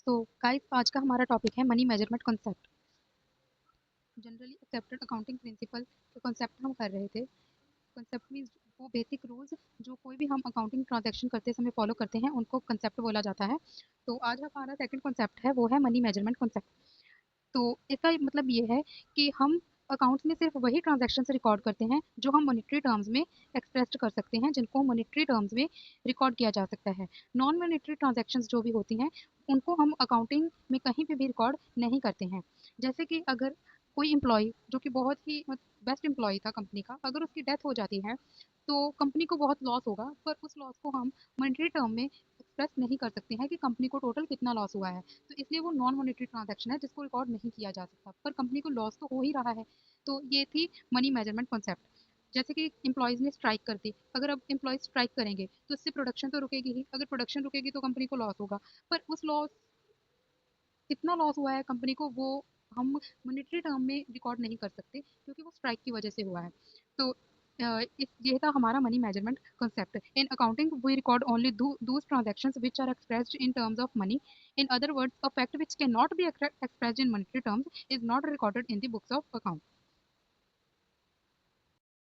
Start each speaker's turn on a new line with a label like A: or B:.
A: तो गाइस आज का हमारा टॉपिक है money measurement concept. Generally accepted accounting principle के कॉन्सेप्ट हम कर रहे थे। कॉन्सेप्ट मीन्स वो बेसिक रूल्स जो कोई भी हम अकाउंटिंग ट्रांजैक्शन करते समय फॉलो करते हैं उनको कॉन्सेप्ट बोला जाता है। तो आज हमारा सेकंड कॉन्सेप्ट है वो है मनी मेजरमेंट कॉन्सेप्ट। तो इसका मतलब ये है कि हम अकाउंट्स में सिर्फ वही ट्रांजैक्शंस रिकॉर्ड करते हैं जो हम मॉनेटरी टर्म्स में एक्सप्रेस्ड कर सकते हैं, जिनको मॉनेटरी टर्म्स में रिकॉर्ड किया जा सकता है। नॉन मॉनेटरी ट्रांजैक्शंस जो भी होती हैं उनको हम अकाउंटिंग में कहीं पे भी रिकॉर्ड नहीं करते हैं। जैसे कि अगर कोई एम्प्लॉय जो कि बहुत ही बेस्ट एम्प्लॉय था कंपनी का, अगर उसकी डेथ हो जाती है तो कंपनी को बहुत लॉस होगा, पर उस लॉस को हम मॉनेटरी टर्म में एक्सप्रेस नहीं कर सकते हैं कि कंपनी को टोटल कितना लॉस हुआ है। तो इसलिए वो नॉन मॉनेटरी ट्रांजैक्शन है जिसको रिकॉर्ड नहीं किया जा सकता, पर कंपनी को लॉस तो हो ही रहा है। तो ये थी मनी मेजरमेंट कॉन्सेप्ट। जैसे कि एम्प्लॉयज़ ने स्ट्राइक कर दी, अगर अब एम्प्लॉयज़ स्ट्राइक करेंगे तो इससे प्रोडक्शन तो रुकेगी ही, अगर प्रोडक्शन रुकेगी तो कंपनी को लॉस होगा, पर उस लॉस कितना लॉस हुआ है कंपनी को वो हम मॉनेटरी टर्म में रिकॉर्ड नहीं कर सकते क्योंकि वो स्ट्राइक की वजह से हुआ है। तो ये था हमारा money measurement concept. In accounting, we record only those transactions which are expressed in terms of money. In other words, a fact which cannot be expressed in monetary terms is not recorded in the books of account.